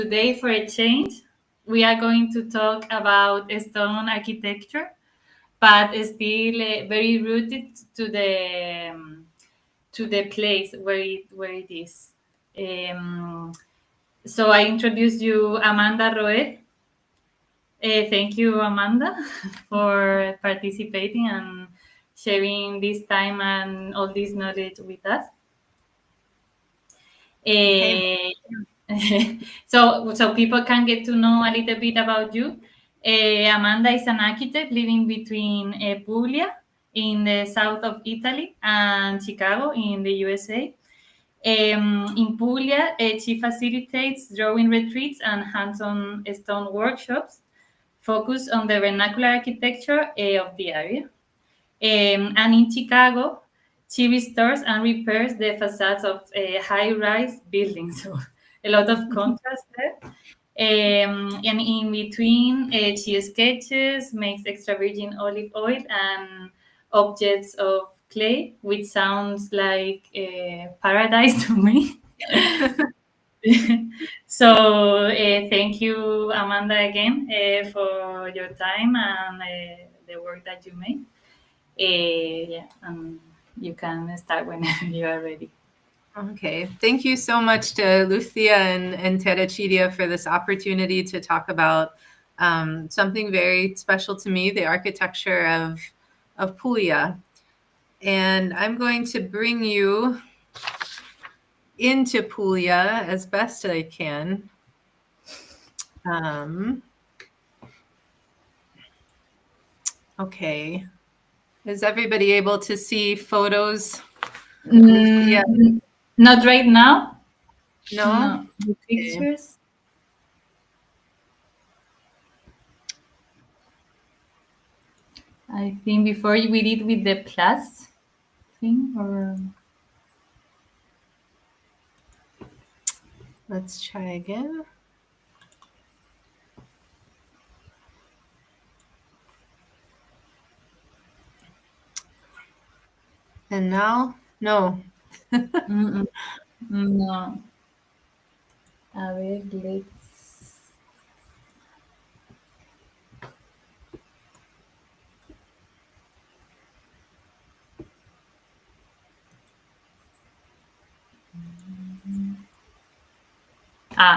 Today, for a change, we are going to talk about stone architecture, but still very rooted to the place where it is. Um, so I introduce you Amanda Roelle. Thank you, Amanda, for participating and sharing this time and all this knowledge with us. Okay. So people can get to know a little bit about you. Amanda is an architect living between Puglia in the south of Italy and Chicago in the USA. In Puglia, she facilitates drawing retreats and hands-on stone workshops focused on the vernacular architecture of the area. And in Chicago, she restores and repairs the facades of high-rise buildings. So a lot of contrast there. And in between, she sketches, makes extra virgin olive oil and objects of clay, which sounds like paradise to me. So thank you, Amanda, again for your time and the work that you made. Yeah, you can start whenever you are ready. Okay. Thank you so much to Lucia and Terracidia for this opportunity to talk about something very special to me, the architecture of Puglia. And I'm going to bring you into Puglia as best I can. Okay. Is everybody able to see photos? Lucia? Not right now. No? The pictures. I think before we did with the plus thing, or Let's try again. And now? No. no. A ver, let's.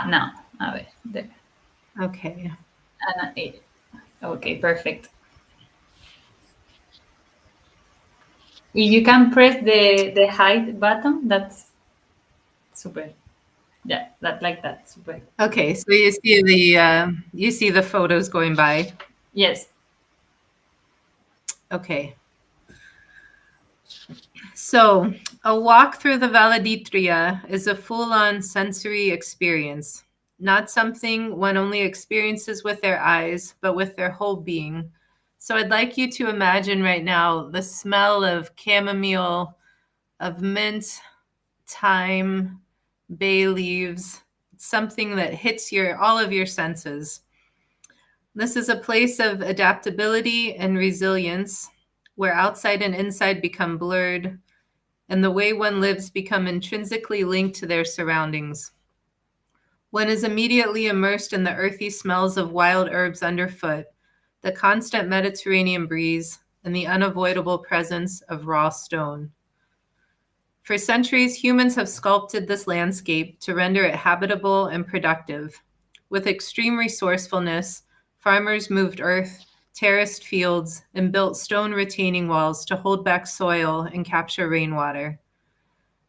No. A ver, there. Okay. Okay, perfect. If you can press the hide button, that's super. Yeah, that like that, super. Okay, so you see the photos going by. Yes. Okay. So a walk through the Valeditria is a full-on sensory experience, not something one only experiences with their eyes, but with their whole being. So I'd like you to imagine right now the smell of chamomile, of mint, thyme, bay leaves, something that hits all of your senses. This is a place of adaptability and resilience, where outside and inside become blurred, and the way one lives become intrinsically linked to their surroundings. One is immediately immersed in the earthy smells of wild herbs underfoot, the constant Mediterranean breeze, and the unavoidable presence of raw stone. For centuries, humans have sculpted this landscape to render it habitable and productive. With extreme resourcefulness, farmers moved earth, terraced fields, and built stone retaining walls to hold back soil and capture rainwater.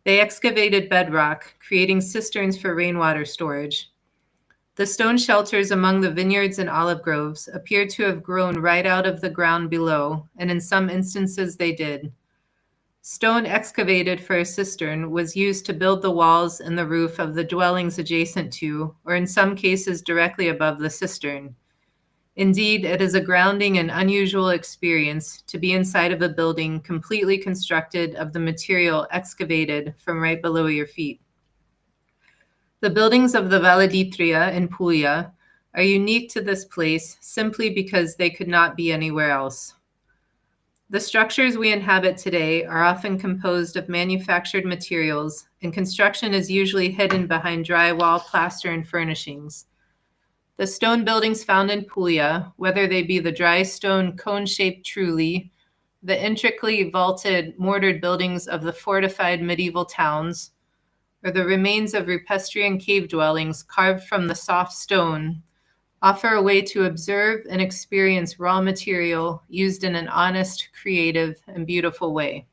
They excavated bedrock, creating cisterns for rainwater storage. The stone shelters among the vineyards and olive groves appear to have grown right out of the ground below, and in some instances they did. Stone excavated for a cistern was used to build the walls and the roof of the dwellings adjacent to, or in some cases directly above the cistern. Indeed, it is a grounding and unusual experience to be inside of a building completely constructed of the material excavated from right below your feet. The buildings of the Valeditria in Puglia are unique to this place simply because they could not be anywhere else. The structures we inhabit today are often composed of manufactured materials, and construction is usually hidden behind drywall, plaster, and furnishings. The stone buildings found in Puglia, whether they be the dry stone cone-shaped Trulli, the intricately vaulted mortared buildings of the fortified medieval towns, or the remains of Rupestrian cave dwellings carved from the soft stone, offer a way to observe and experience raw material used in an honest, creative, and beautiful way.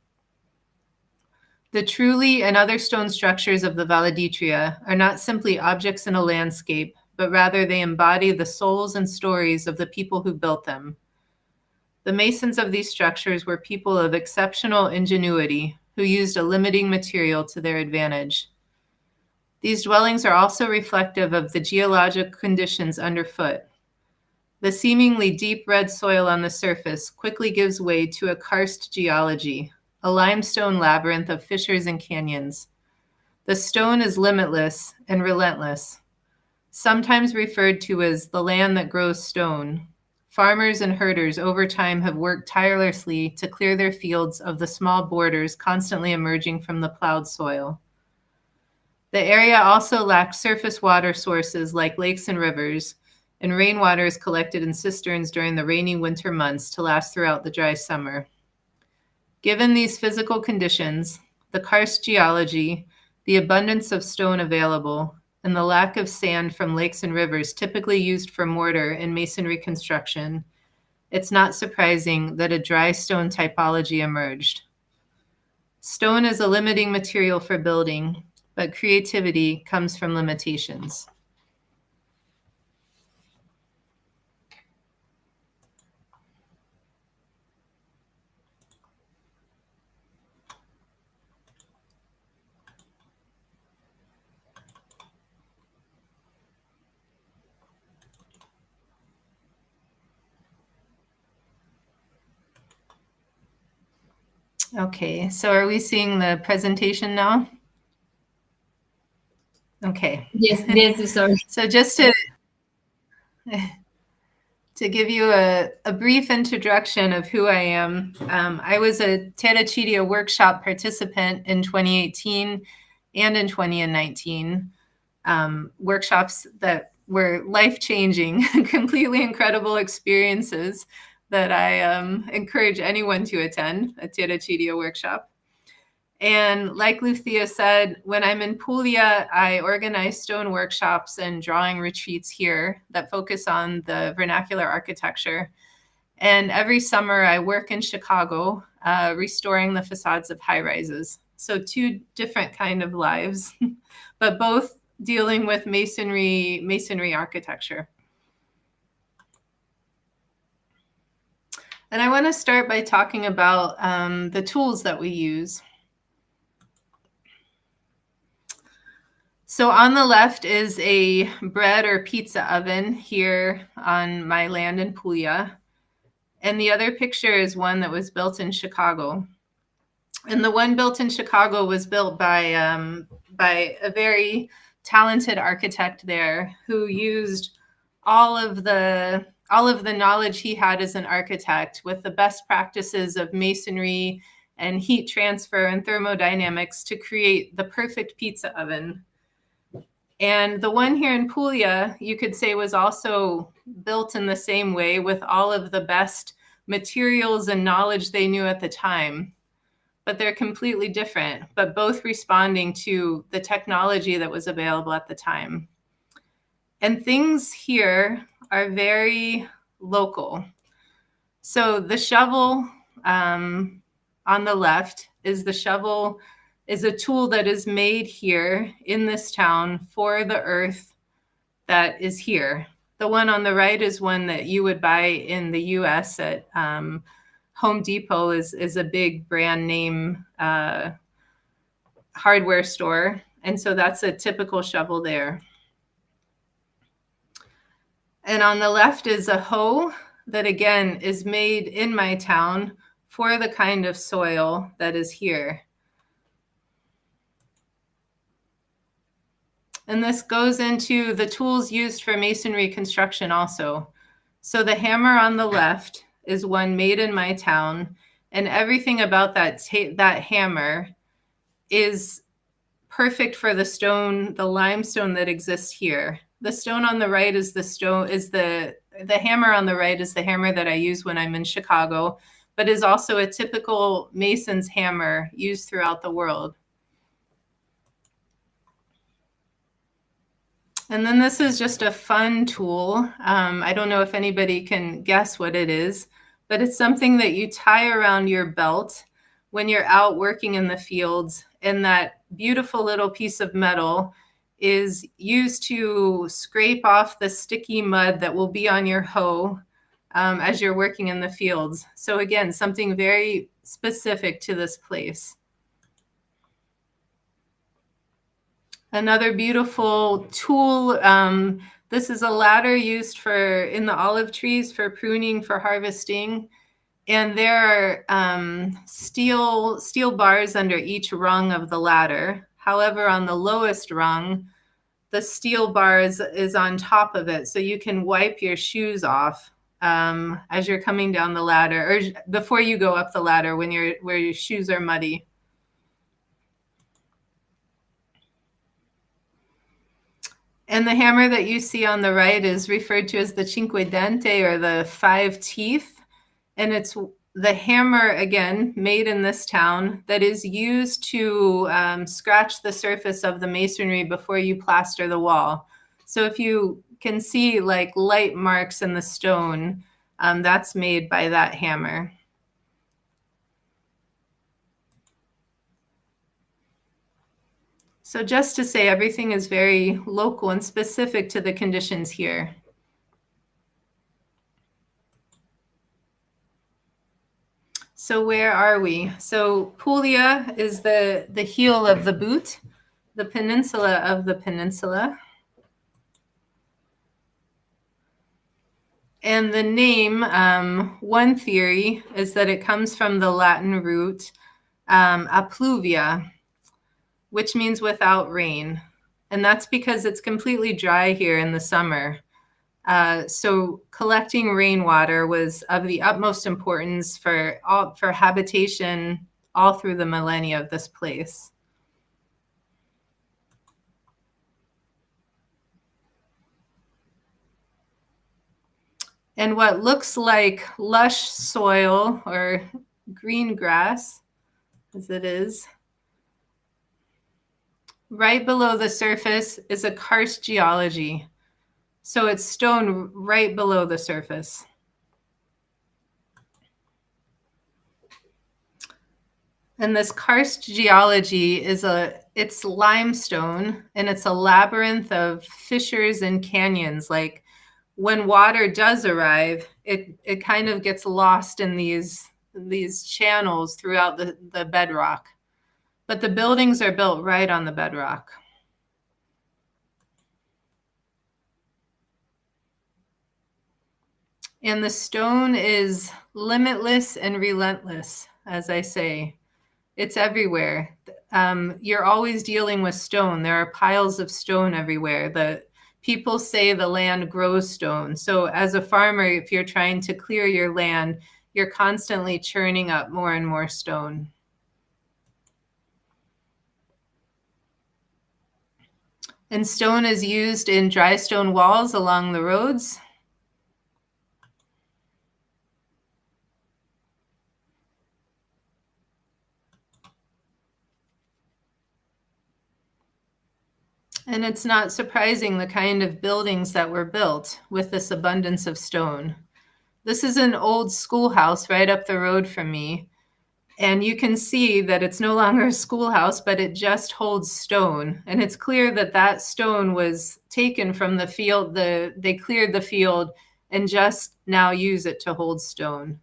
The Trulli and other stone structures of the Valle d'Itria are not simply objects in a landscape, but rather they embody the souls and stories of the people who built them. The masons of these structures were people of exceptional ingenuity who used a limiting material to their advantage. These dwellings are also reflective of the geologic conditions underfoot. The seemingly deep red soil on the surface quickly gives way to a karst geology, a limestone labyrinth of fissures and canyons. The stone is limitless and relentless, sometimes referred to as the land that grows stone. Farmers and herders over time have worked tirelessly to clear their fields of the small borders constantly emerging from the plowed soil. The area also lacked surface water sources like lakes and rivers, and rainwater is collected in cisterns during the rainy winter months to last throughout the dry summer. Given these physical conditions, the karst geology, the abundance of stone available, and the lack of sand from lakes and rivers typically used for mortar and masonry construction, it's not surprising that a dry stone typology emerged. Stone is a limiting material for building, but creativity comes from limitations. Okay, so are we seeing the presentation now? Okay. Yes, sorry. So just to give you a brief introduction of who I am, I was a Terracedia workshop participant in 2018 and in 2019, workshops that were life-changing, completely incredible experiences that I encourage anyone to attend a Terracedia workshop. And like Lucia said, when I'm in Puglia, I organize stone workshops and drawing retreats here that focus on the vernacular architecture. And every summer I work in Chicago, restoring the facades of high-rises. So two different kind of lives, but both dealing with masonry architecture. And I want to start by talking about the tools that we use. So on the left is a bread or pizza oven here on my land in Puglia. And the other picture is one that was built in Chicago. And the one built in Chicago was built by a very talented architect there who used all of the knowledge he had as an architect with the best practices of masonry and heat transfer and thermodynamics to create the perfect pizza oven. And the one here in Puglia, you could say, was also built in the same way with all of the best materials and knowledge they knew at the time. But they're completely different, but both responding to the technology that was available at the time. And things here are very local. So the shovel on the left is a tool that is made here in this town for the earth that is here. The one on the right is one that you would buy in the US at Home Depot is a big brand name hardware store. And so that's a typical shovel there. And on the left is a hoe that, again, is made in my town for the kind of soil that is here. And this goes into the tools used for masonry construction also. So the hammer on the left is one made in my town, And everything about that hammer is perfect for the limestone that exists here. The stone on the right is the hammer on the right is the hammer that I use when I'm in Chicago, but is also a typical mason's hammer used throughout the world. And then this is just a fun tool. I don't know if anybody can guess what it is, but it's something that you tie around your belt when you're out working in the fields. And that beautiful little piece of metal is used to scrape off the sticky mud that will be on your hoe as you're working in the fields. So again, something very specific to this place. Another beautiful tool. This is a ladder used in the olive trees for pruning, for harvesting. And there are steel bars under each rung of the ladder. However, on the lowest rung, the steel bar is on top of it. So you can wipe your shoes off as you're coming down the ladder, or before you go up the ladder where your shoes are muddy. And the hammer that you see on the right is referred to as the cinque dente, or the 5 teeth. And it's the hammer, again, made in this town, that is used to scratch the surface of the masonry before you plaster the wall. So if you can see like light marks in the stone, that's made by that hammer. So just to say, everything is very local and specific to the conditions here. So where are we? So Puglia is the heel of the boot, the peninsula of the peninsula. And the name, one theory is that it comes from the Latin root appluvia, which means without rain. And that's because it's completely dry here in the summer. So collecting rainwater was of the utmost importance for habitation all through the millennia of this place. And what looks like lush soil or green grass, as it is, right below the surface is a karst geology. So it's stone right below the surface. And this karst geology it's limestone, and it's a labyrinth of fissures and canyons. Like when water does arrive, it kind of gets lost in these channels throughout the bedrock. But the buildings are built right on the bedrock. And the stone is limitless and relentless, as I say. It's everywhere. You're always dealing with stone. There are piles of stone everywhere. People say the land grows stone. So as a farmer, if you're trying to clear your land, you're constantly churning up more and more stone. And stone is used in dry stone walls along the roads. And it's not surprising the kind of buildings that were built with this abundance of stone. This is an old schoolhouse right up the road from me. And you can see that it's no longer a schoolhouse, but it just holds stone. And it's clear that that stone was taken from the field. They cleared the field and just now use it to hold stone.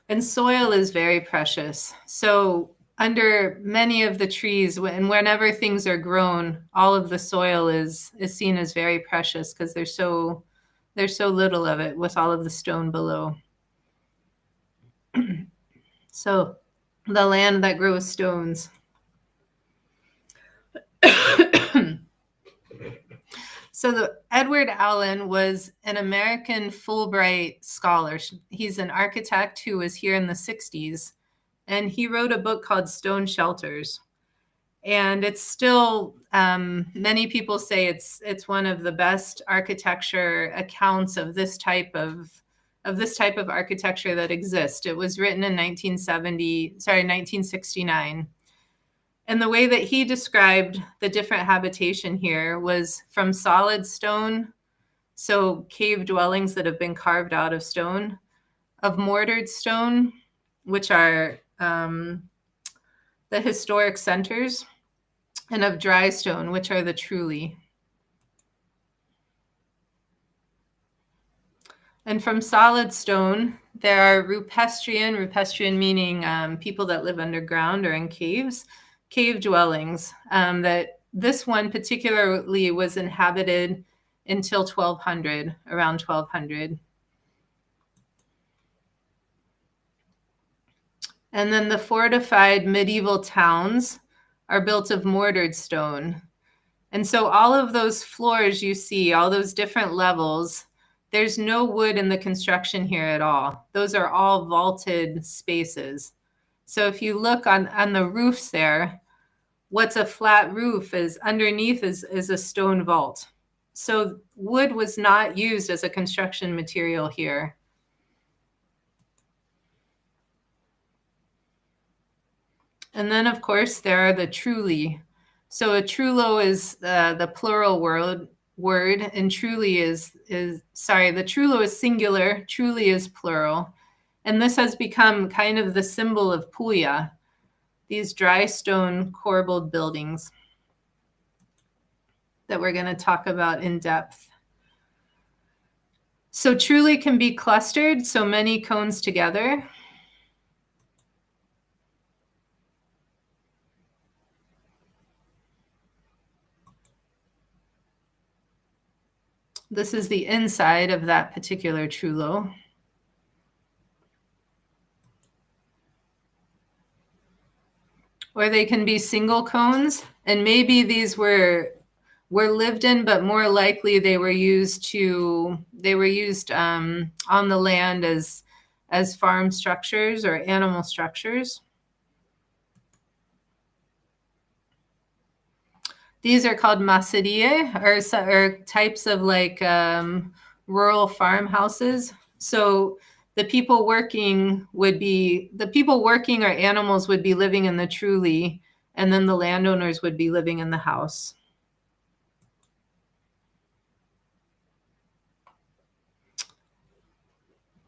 And soil is very precious. So under many of the trees, and whenever things are grown, all of the soil is seen as very precious because there's so little of it with all of the stone below. So the land that grows So So Edward Allen was an American Fulbright scholar. He's an architect who was here in the 60s, and he wrote a book called Stone Shelters. And it's still, many people say it's one of the best architecture accounts of this type of architecture that exists. It was written in 1969. And the way that he described the different habitation here was from solid stone, so cave dwellings that have been carved out of stone, of mortared stone, which are the historic centers, and of dry stone, which are the Trulli. And from solid stone, there are rupestrian meaning people that live underground or in caves, cave dwellings. That this one particularly was inhabited until 1200, around 1200. And then the fortified medieval towns are built of mortared stone. And so all of those floors you see, all those different levels, there's no wood in the construction here at all. Those are all vaulted spaces. So if you look on the roofs there, what's a flat roof is underneath is a stone vault. So wood was not used as a construction material here. And then, of course, there are the Trulli. So a trullo is the plural word, and Trulli the trullo is singular, Trulli is plural. And this has become kind of the symbol of Puglia, these dry stone corbelled buildings that we're going to talk about in depth. So Trulli can be clustered, so many cones together. This is the inside of that particular trullo. Or they can be single cones, and maybe these were lived in, but more likely they were used on the land as farm structures or animal structures. These are called macerie, or types of like rural farmhouses. So the people working or animals would be living in the Trulli, and then the landowners would be living in the house.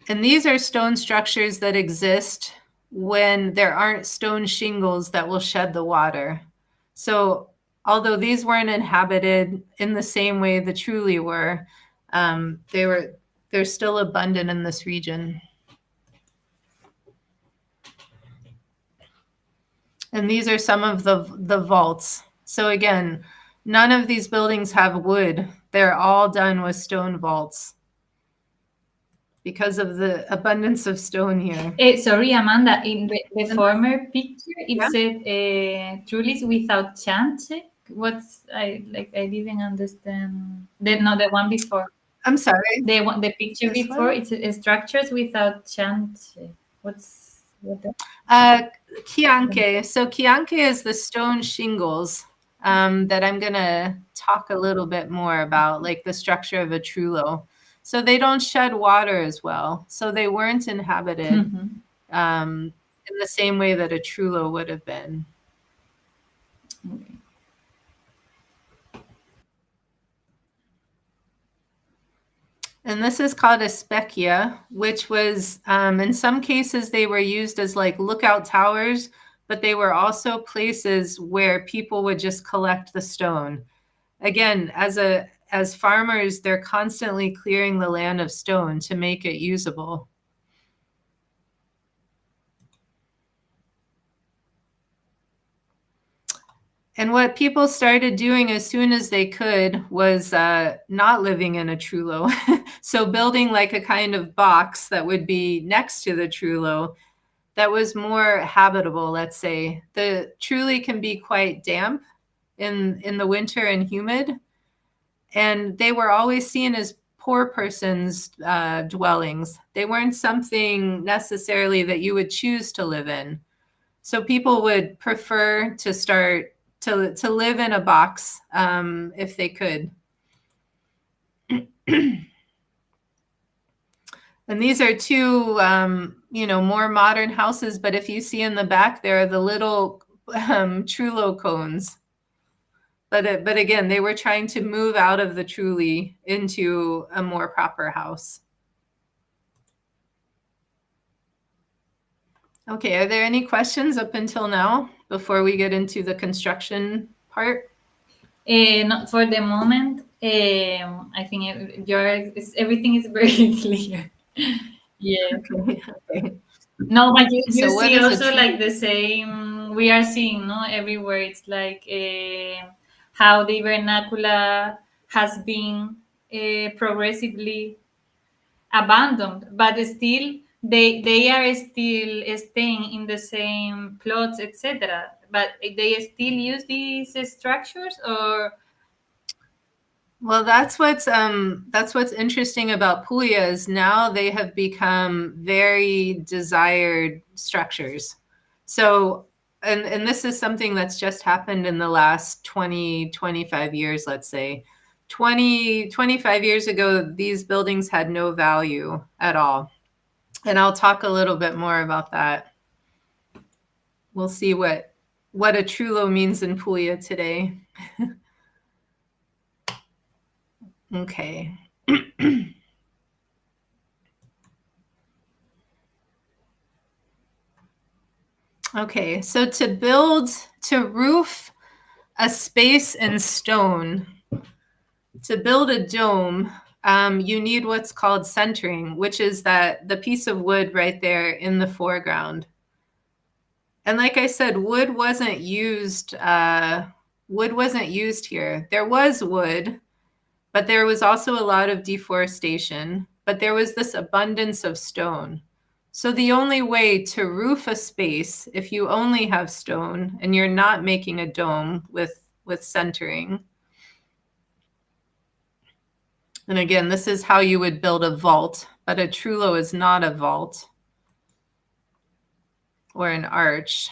And these are stone structures that exist when there aren't stone shingles that will shed the water. So although these weren't inhabited in the same way the Trulli were, they're still abundant in this region. And these are some of the vaults. So again, none of these buildings have wood. They're all done with stone vaults because of the abundance of stone here. Sorry, Amanda, in the former picture, it said Trullis without chance. I didn't understand. The one before. I'm sorry. The picture this before, it's structures without chance. What? Chianche. So chianche is the stone shingles that I'm going to talk a little bit more about, like the structure of a trullo. So they don't shed water as well. So they weren't inhabited in the same way that a trullo would have been. Okay. And this is called a specchia, which was, in some cases, they were used as like lookout towers, but they were also places where people would just collect the stone. Again, as farmers, they're constantly clearing the land of stone to make it usable. And what people started doing as soon as they could was not living in a trullo. So building like a kind of box that would be next to the trullo that was more habitable, let's say. The Trulli can be quite damp in the winter and humid. And they were always seen as poor person's dwellings. They weren't something necessarily that you would choose to live in. So people would prefer to start to live in a box if they could. And these are two, more modern houses. But if you see in the back, there are the little Trullo cones. But again, they were trying to move out of the Trulli into a more proper house. Okay, are there any questions up until now before we get into the construction part? Not for the moment. I think everything is very clear. Yeah. Okay. No, but you So what see is a also like the same. We are seeing, no, everywhere. It's like how the vernacular has been progressively abandoned, but still they are still staying in the same plots, etc. But they still use these structures, or Well, that's what's interesting about Puglia is now they have become very desired structures. So, and this is something that's just happened in the last 20, 25 years, let's say. 20, 25 years ago, these buildings had no value at all. And I'll talk a little bit more about that. We'll see what a Trullo means in Puglia today. Okay. Okay, so to roof a space in stone, to build a dome, you need what's called centering, which is the piece of wood right there in the foreground. And like I said, wood wasn't used here. There was wood, but there was also a lot of deforestation, but there was this abundance of stone. So the only way to roof a space, if you only have stone and you're not making a dome with centering, and again, this is how you would build a vault, but a Trullo is not a vault or an arch.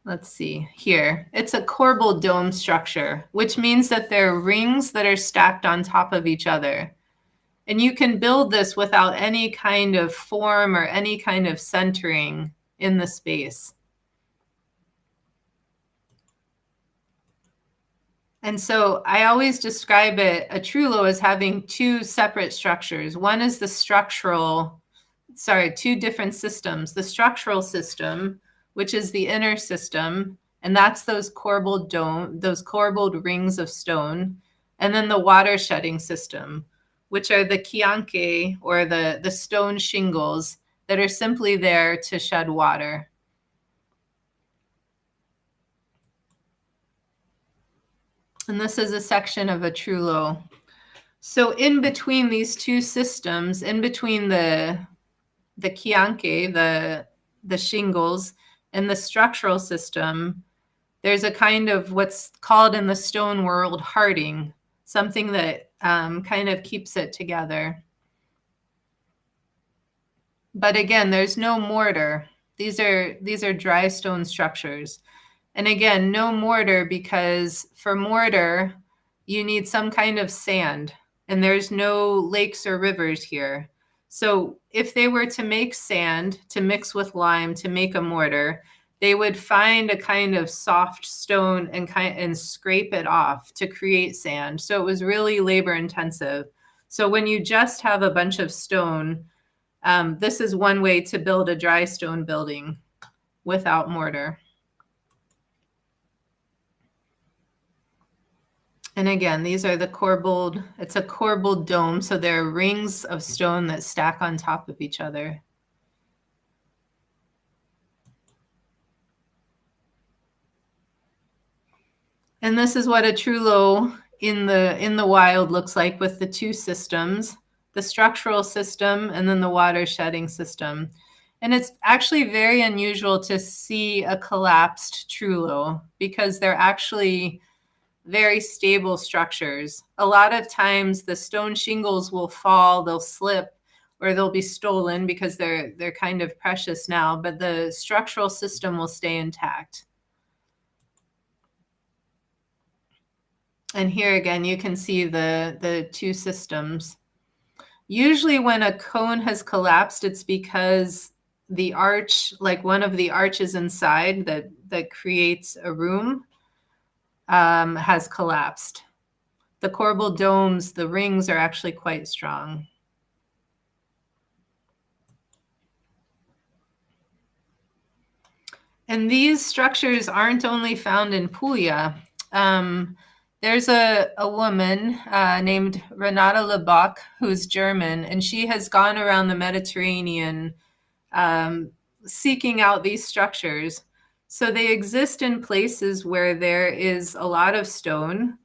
Let's see here. It's a corbelled dome structure, which means that there are rings that are stacked on top of each other. And you can build this without any kind of form or any kind of centering in the space. And so I always describe a Trullo as having two separate structures. One is two different systems. The structural system, which is the inner system, and that's those corbelled rings of stone. And then the water shedding system, which are the chianche or the stone shingles that are simply there to shed water. And this is a section of a Trullo. So in between these two systems, in between the chianche, the shingles, and the structural system, there's a kind of what's called in the stone world hearting, something that kind of keeps it together. But again, there's no mortar. These are dry stone structures. And again, no mortar, because for mortar, you need some kind of sand, and there's no lakes or rivers here. So if they were to make sand to mix with lime to make a mortar, they would find a kind of soft stone and scrape it off to create sand. So it was really labor intensive. So when you just have a bunch of stone, this is one way to build a dry stone building without mortar. And again, these are the corbelled, it's a corbelled dome. So there are rings of stone that stack on top of each other. And this is what a Trullo in the wild looks like with the two systems, the structural system and then the water shedding system. And it's actually very unusual to see a collapsed trullo because they're actually very stable structures. A lot of times the stone shingles will fall, they'll slip, or they'll be stolen because they're kind of precious now, but the structural system will stay intact. And here again, you can see the two systems. Usually when a cone has collapsed, it's because the arch, like one of the arches inside that creates a room, has collapsed. The corbelled domes, the rings are actually quite strong. And these structures aren't only found in Puglia. There's a woman named Renata Lebach, who's German, and she has gone around the Mediterranean seeking out these structures. So they exist in places where there is a lot of stone.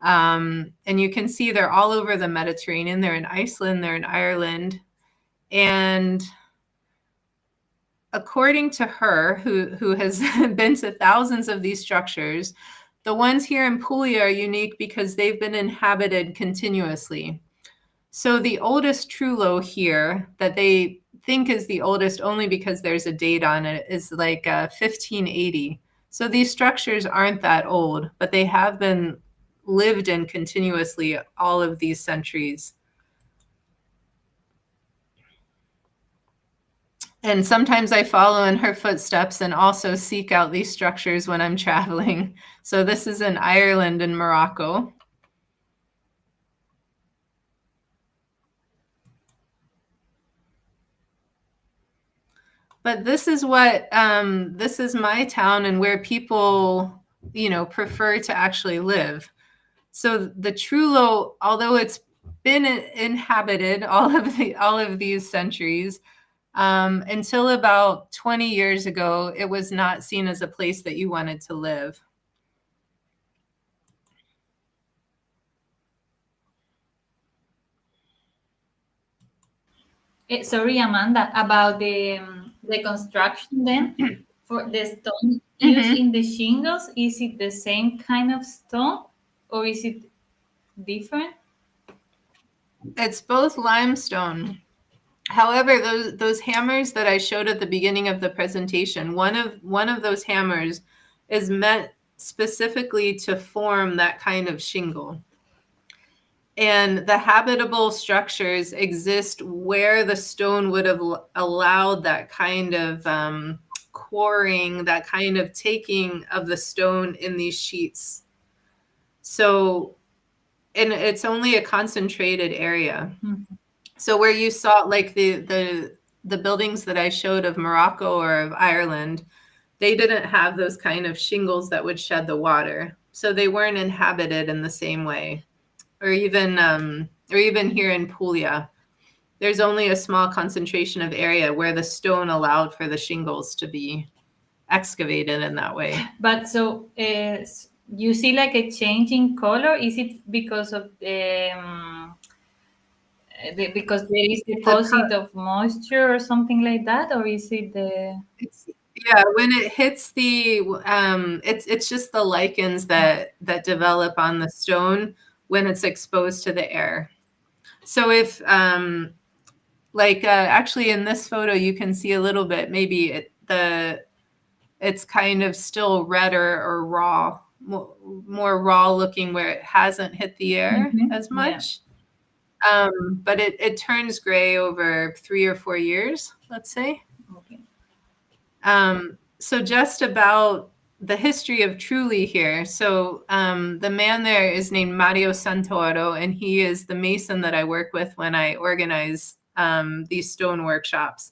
And you can see they're all over the Mediterranean. They're in Iceland, they're in Ireland. And according to her, who has been to thousands of these structures, the ones here in Puglia are unique because they've been inhabited continuously. So the oldest Trullo here that they think is the oldest only because there's a date on it is like 1580. So these structures aren't that old, but they have been lived in continuously all of these centuries. And sometimes I follow in her footsteps and also seek out these structures when I'm traveling. So this is in Ireland and Morocco. But this is what, this is my town and where people, prefer to actually live. So the Trullo, although it's been inhabited all of these centuries, until about 20 years ago, it was not seen as a place that you wanted to live. Sorry, Amanda, about the construction then for the stone used in the shingles. Is it the same kind of stone or is it different? It's both limestone. However, those hammers that I showed at the beginning of the presentation, one of those hammers is meant specifically to form that kind of shingle. And the habitable structures exist where the stone would have allowed that kind of quarrying, that kind of taking of the stone in these sheets. So, and it's only a concentrated area. Mm-hmm. So where you saw like the buildings that I showed of Morocco or of Ireland, they didn't have those kind of shingles that would shed the water. So they weren't inhabited in the same way. Or even here in Puglia, there's only a small concentration of area where the stone allowed for the shingles to be excavated in that way. But so you see like a change in color? Is it because of because there is deposit of moisture or something like that, or is it the? Yeah, when it hits the, it's just the lichens that develop on the stone when it's exposed to the air. So if, actually in this photo, you can see a little bit, maybe it's kind of still redder or raw, more raw looking where it hasn't hit the air as much. Yeah. But it turns gray over 3 or 4 years, let's say. Okay. So just about the history of Trulli here. So the man there is named Mario Santoro, and he is the mason that I work with when I organize these stone workshops.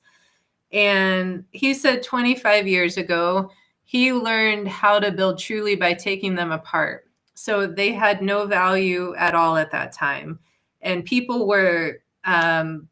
And he said 25 years ago, he learned how to build Trulli by taking them apart. So they had no value at all at that time. And people were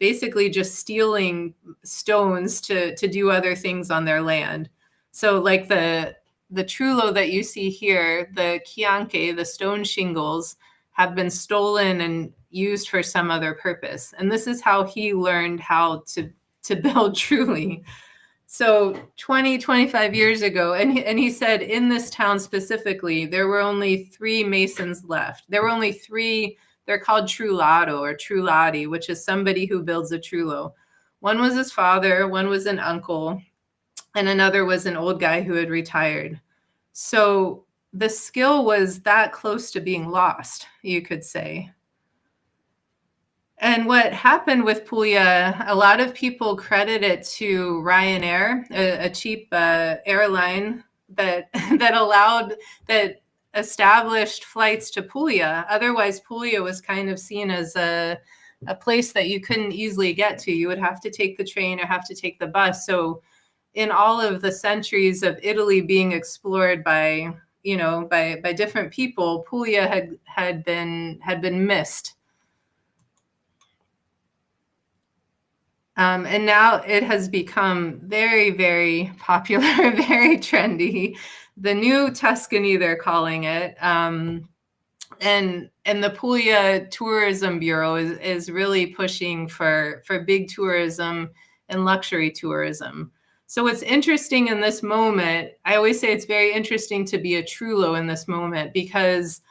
basically just stealing stones to do other things on their land. So like the Trullo that you see here, the chianche, the stone shingles, have been stolen and used for some other purpose. And this is how he learned how to build Trulli. So 20, 25 years ago, and he said in this town specifically, there were only 3 masons left. There were only 3, they're called trullato or trullati, which is somebody who builds a trullo. One was his father, one was an uncle, and another was an old guy who had retired. So the skill was that close to being lost, you could say. And what happened with Puglia, a lot of people credit it to Ryanair, a cheap airline that that established flights to Puglia. Otherwise, Puglia was kind of seen as a place that you couldn't easily get to. You would have to take the train or have to take the bus. So in all of the centuries of Italy being explored by different people, Puglia had been missed. And now it has become very, very popular, very trendy. The new Tuscany, they're calling it. And the Puglia Tourism Bureau is really pushing for big tourism and luxury tourism. So what's interesting in this moment, I always say it's very interesting to be a Trullo in this moment, because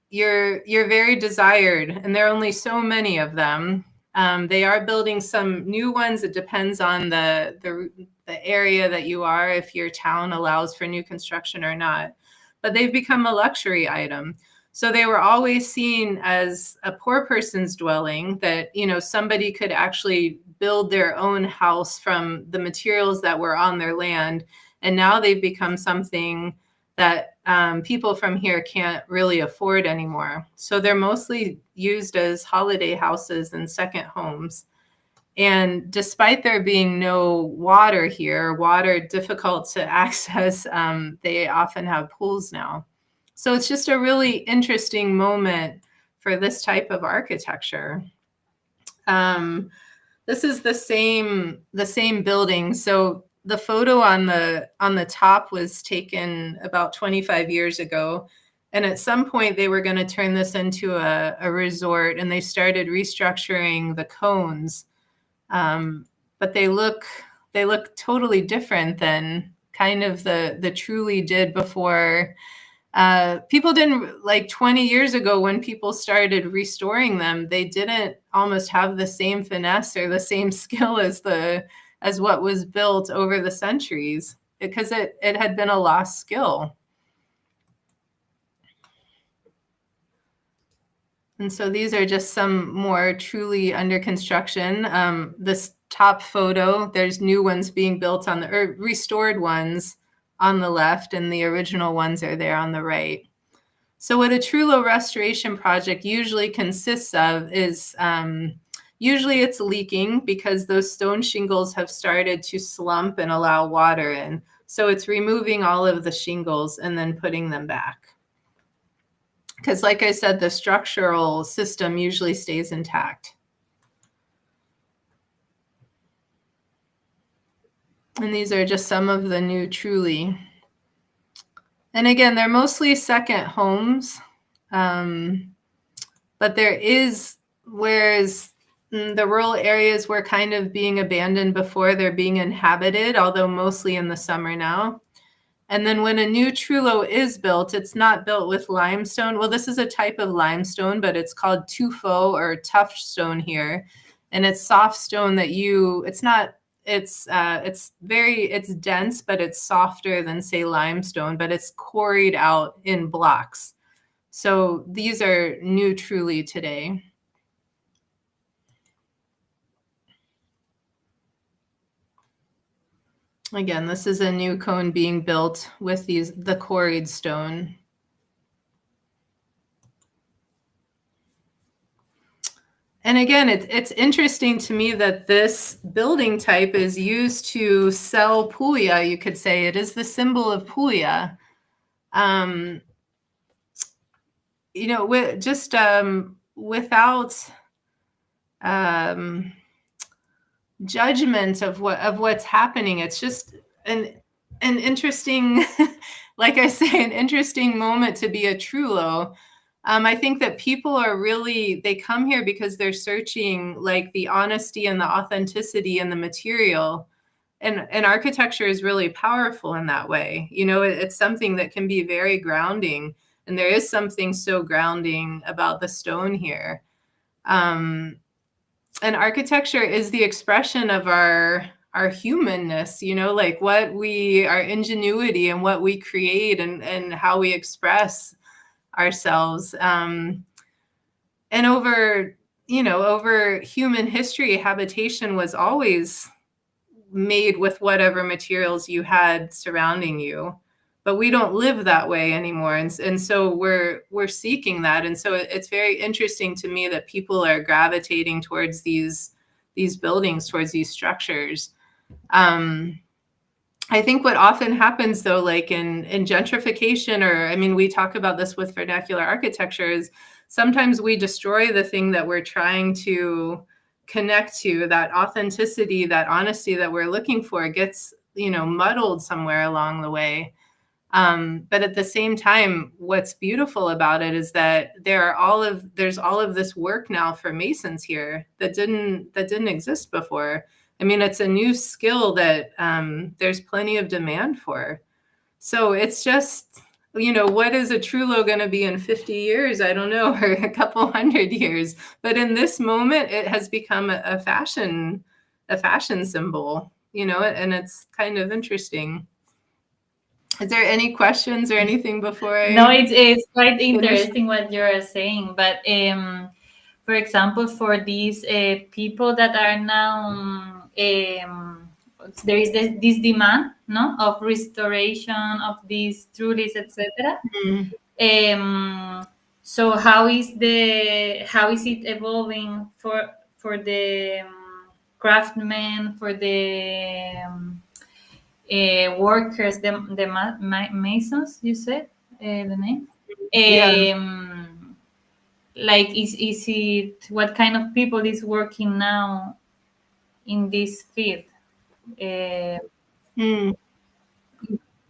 you're very desired, and there are only so many of them. They are building some new ones. It depends on the area that you are, if your town allows for new construction or not. But they've become a luxury item. So they were always seen as a poor person's dwelling, that somebody could actually build their own house from the materials that were on their land. And now they've become something that people from here can't really afford anymore. So they're mostly used as holiday houses and second homes. And despite there being no water here, water difficult to access, they often have pools now. So it's just a really interesting moment for this type of architecture. This is the same building. So the photo on the top was taken about 25 years ago. And at some point they were going to turn this into a resort, and they started restructuring the cones. But they look totally different than kind of the Trulli did before. People didn't, like 20 years ago when people started restoring them, they didn't almost have the same finesse or the same skill as what was built over the centuries, because it had been a lost skill. And so these are just some more truly under construction. This top photo, there's new ones being built or restored ones on the left, and the original ones are there on the right. So what a Trullo restoration project usually consists of is, usually it's leaking because those stone shingles have started to slump and allow water in. So it's removing all of the shingles and then putting them back. Because like I said, the structural system usually stays intact. And these are just some of the new Trulli. And again, they're mostly second homes. But there is, whereas the rural areas were kind of being abandoned before, they're being inhabited, although mostly in the summer now. And then when a new Trullo is built, it's not built with limestone. Well, this is a type of limestone, but it's called tufo or tough stone here. And it's soft stone that it's dense, but it's softer than, say, limestone, but it's quarried out in blocks. So these are new Trulli today. Again, this is a new cone being built with the quarried stone. And again, it's interesting to me that this building type is used to sell Puglia, you could say. It is the symbol of Puglia. Without judgment of what's happening. It's just an interesting, like I say, an interesting moment to be a Trullo. I think that people are they come here because they're searching like the honesty and the authenticity and the material. And architecture is really powerful in that way. It's something that can be very grounding, and there is something so grounding about the stone here. And architecture is the expression of our humanness, like our ingenuity and what we create and how we express ourselves. And over human history, habitation was always made with whatever materials you had surrounding you, but we don't live that way anymore, and so we're seeking that. And so it's very interesting to me that people are gravitating towards these buildings, towards these structures. I think what often happens, though, like in gentrification, or we talk about this with vernacular architecture, is sometimes we destroy the thing that we're trying to connect to. That authenticity, that honesty that we're looking for gets, muddled somewhere along the way. But at the same time, what's beautiful about it is that there's all of this work now for masons here that didn't exist before. It's a new skill that there's plenty of demand for. So it's just, what is a Trullo going to be in 50 years? I don't know, or a couple 100 years. But in this moment, it has become a fashion symbol, and it's kind of interesting. Is there any questions or anything before I? No, it's quite interesting what you're saying. But for example, for these people that are now, there is this demand, no, of restoration of these Trullis, etc. So how is it evolving for the craftsmen, for the workers, the masons, you said the name? Yeah. Like, is it, what kind of people is working now in this field? Yeah,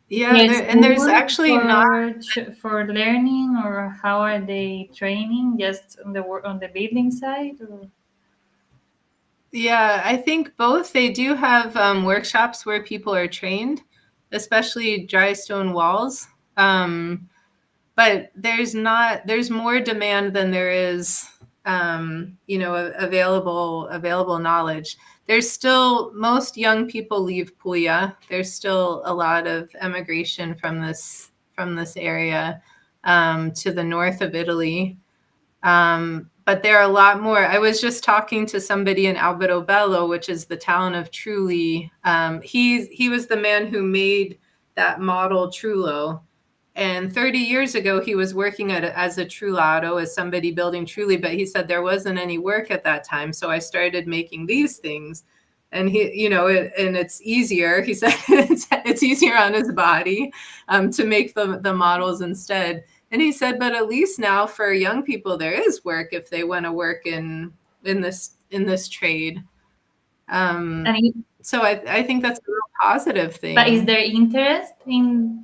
Yes, and there's actually not. for learning, or how are they training? Just on the building side, or? Yeah, I think both. They do have workshops where people are trained, especially dry stone walls. But there's more demand than there is, available knowledge. There's still, most young people leave Puglia. There's still a lot of emigration from this area to the north of Italy. But there are a lot more. I was just talking to somebody in Alberobello, which is the town of Trulli. He was the man who made that model Trullo. And 30 years ago, he was working as a trullado, as somebody building Trulli, but he said there wasn't any work at that time. So I started making these things. And and it's easier. He said it's easier on his body to make the models instead. And he said, but at least now for young people, there is work if they want to work in this trade. So I think that's a real positive thing. But is there interest in?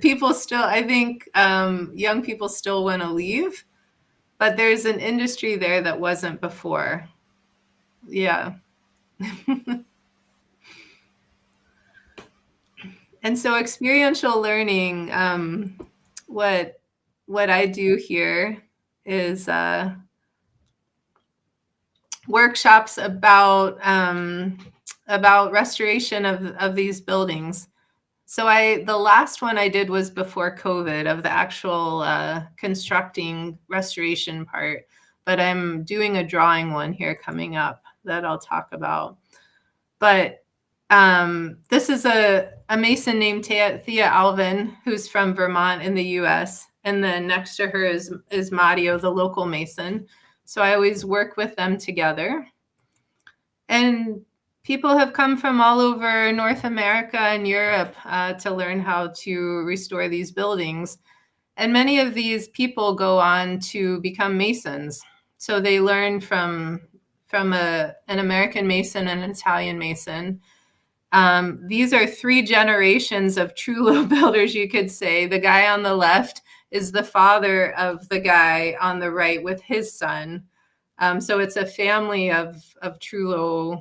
People still. I think young people still want to leave, but there's an industry there that wasn't before. Yeah. And so experiential learning, what I do here is workshops about restoration of these buildings. So the last one I did was before COVID, of the actual constructing restoration part, but I'm doing a drawing one here coming up that I'll talk about. But this is a mason named Thea Alvin, who's from Vermont in the US. And then next to her is Mario, the local mason. So I always work with them together. And people have come from all over North America and Europe to learn how to restore these buildings. And many of these people go on to become masons. So they learn from an American mason and an Italian mason. These are 3 generations of Trullo builders, you could say. The guy on the left is the father of the guy on the right with his son. So it's a family of Trullari,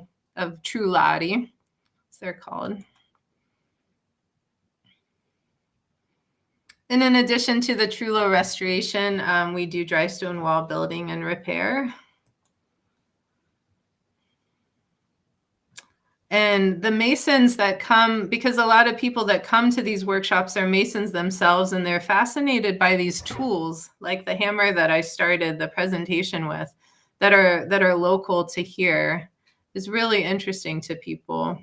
as they're called. And in addition to the Trulli restoration, we do dry stone wall building and repair. And the masons that come, because a lot of people that come to these workshops are masons themselves, and they're fascinated by these tools, like the hammer that I started the presentation with, that are local to here, is really interesting to people.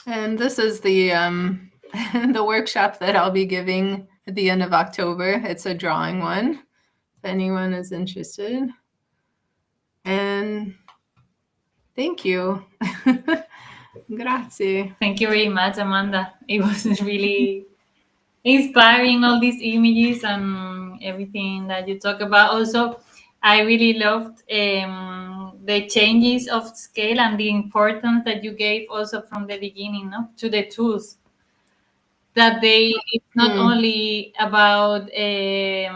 And this is the the workshop that I'll be giving at the end of October. It's a drawing one, if anyone is interested. And thank you. Grazie. Thank you very much, Amanda. It was really inspiring, all these images and everything that you talk about. Also, I really loved the changes of scale and the importance that you gave also from the beginning, no, to the tools. That it's not only about the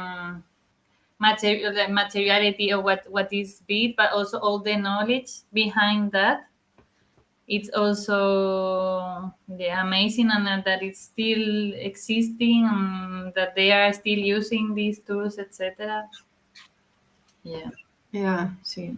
materiality of what is bead, but also all the knowledge behind that. It's also amazing, and that it's still existing, and that they are still using these tools, etc. Yeah. Sí.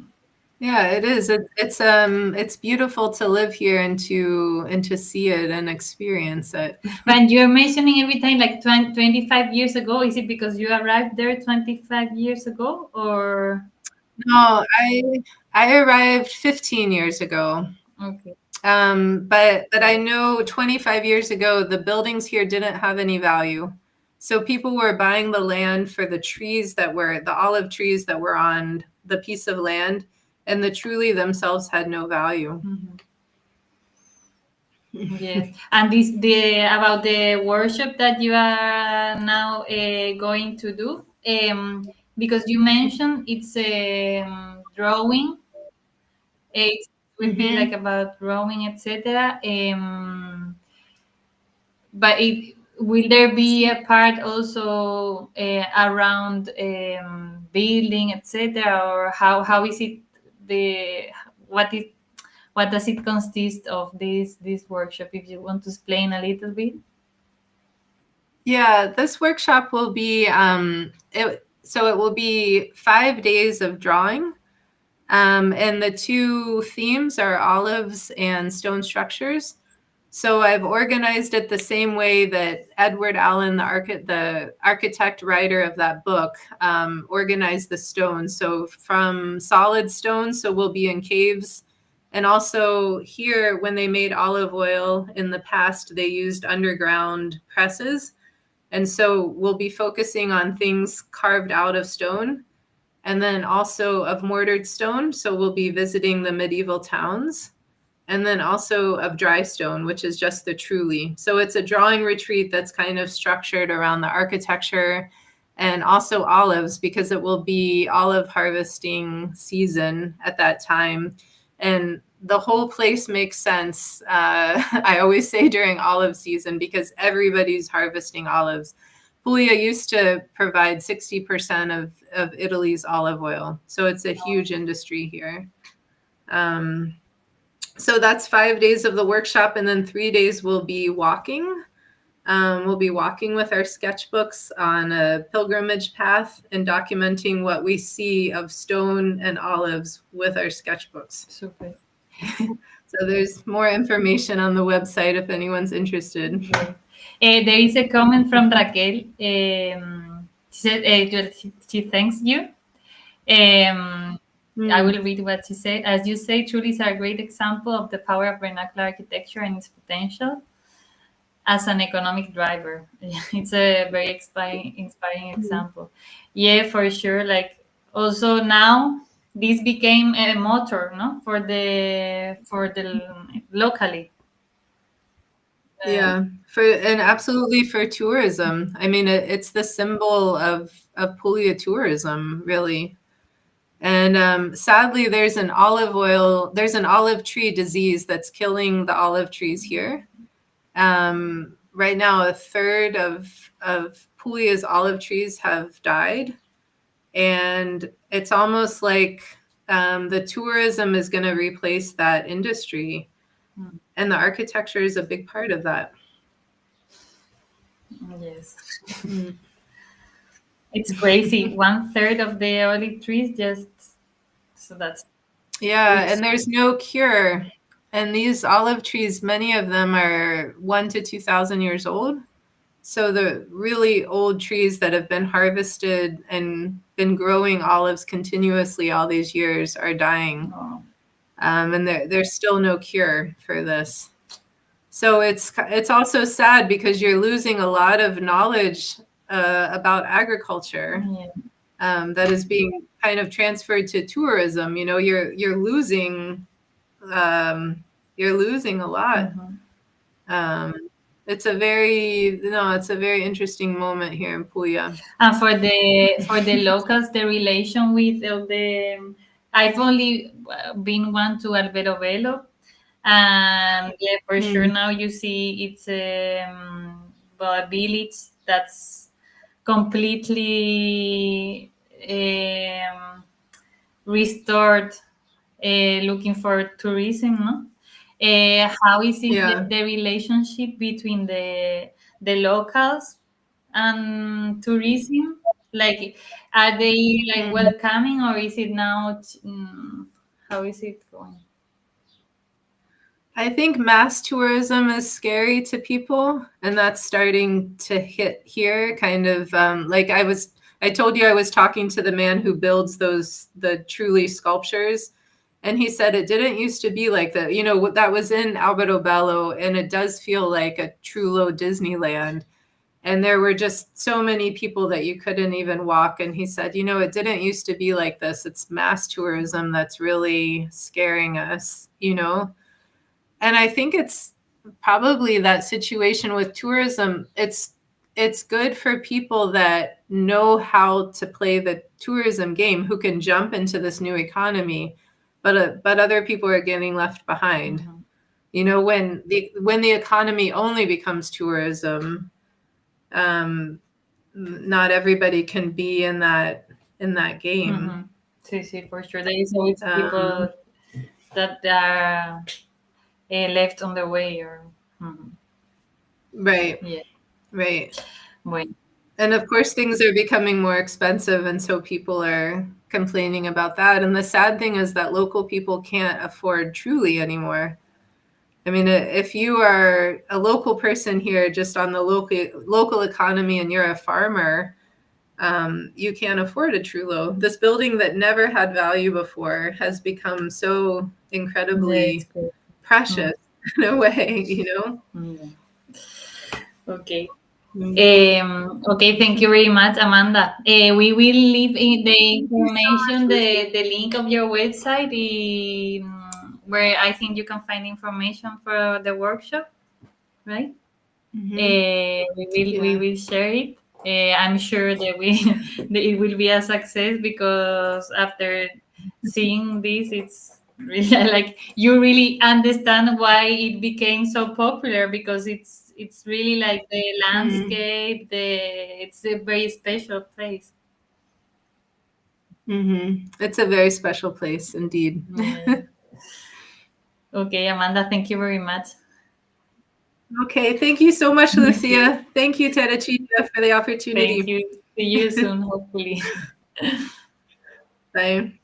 Yeah, it is. It's beautiful to live here and to see it and experience it. When you're mentioning every time like 25 years ago, is it because you arrived there 25 years ago, or? No, I arrived 15 years ago. Okay. But I know 25 years ago, the buildings here didn't have any value. So people were buying the land for the trees the olive trees that were on the piece of land, and the Trulli themselves had no value. Mm-hmm. Yes, and about the workshop that you are now going to do, because you mentioned it's drawing. It would be like about drawing, etc. But will there be a part also around building, etc., or how is it what does it consist of this workshop? If you want to explain a little bit. Yeah, this workshop will be so it will be 5 days of drawing. And the two themes are olives and stone structures. So I've organized it the same way that Edward Allen, the architect writer of that book, organized the stones. So from solid stones, so we'll be in caves. And also here, when they made olive oil in the past, they used underground presses. And so we'll be focusing on things carved out of stone, and then also of mortared stone. So we'll be visiting the medieval towns, and then also of dry stone, which is just the Trulli. So it's a drawing retreat that's kind of structured around the architecture and also olives, because it will be olive harvesting season at that time. And the whole place makes sense, I always say, during olive season, because everybody's harvesting olives. Puglia used to provide 60% of Italy's olive oil. So it's a huge industry here. So that's 5 days of the workshop, and then 3 days we'll be walking. We'll be walking with our sketchbooks on a pilgrimage path and documenting what we see of stone and olives with our sketchbooks. Super. So there's more information on the website if anyone's interested. There is a comment from Raquel. She said she thanks you. I will read what she said. As you say, Trulli is a great example of the power of vernacular architecture and its potential as an economic driver. It's a very inspiring example. Yeah, for sure. Like also now, this became a motor, no, for the locally. Yeah, and absolutely for tourism. I mean, it's the symbol of Puglia tourism, really. And sadly, there's an olive tree disease that's killing the olive trees here. Right now, a third of Puglia's olive trees have died. And it's almost like the tourism is going to replace that industry. And the architecture is a big part of that. Yes. It's crazy. 1/3 of the olive trees just, so that's. Yeah, and there's no cure. And these olive trees, many of them are 1,000 to 2,000 years old. So the really old trees that have been harvested and been growing olives continuously all these years are dying. Oh. And there's still no cure for this. So it's also sad because you're losing a lot of knowledge about agriculture. Yeah. That is being kind of transferred to tourism. You're losing a lot. It's a very interesting moment here in Puglia. And for the locals, the relation with the, I've only been one to Alberobello, and yeah, for sure now you see it's a village that's completely restored, looking for tourism, no? How is it the relationship between the locals and tourism? Like, are they like welcoming, or is it now? How is it going? I think mass tourism is scary to people, and that's starting to hit here. Kind of like I told you I was talking to the man who builds the Trulli sculptures, and he said it didn't used to be like that. That was in Alberobello, and it does feel like a Trullo Disneyland. And there were just so many people that you couldn't even walk. And he said, it didn't used to be like this. It's mass tourism that's really scaring us, And I think it's probably that situation with tourism. It's good for people that know how to play the tourism game, who can jump into this new economy, but other people are getting left behind. When the economy only becomes tourism, not everybody can be in that game. Sí, for sure. There is always people that are left on the way, or right. Yeah. Right. Bueno. And of course, things are becoming more expensive, and so people are complaining about that. And the sad thing is that local people can't afford Truilli anymore. I mean, if you are a local person here, just on the local economy, and you're a farmer, you can't afford a Trullo. This building that never had value before has become so incredibly precious in a way, Okay. Okay, thank you very much, Amanda. We will leave in the information, the link of your website, where I think you can find information for the workshop, right? We will share it. I'm sure that it will be a success, because after seeing this, it's really like you really understand why it became so popular, because it's really like the landscape, it's a very special place. It's a very special place indeed. Yeah. Okay, Amanda, thank you very much. Okay, thank you so much, Lucia. Thank you, Teresita, for the opportunity. Thank you. See you soon, hopefully. Bye.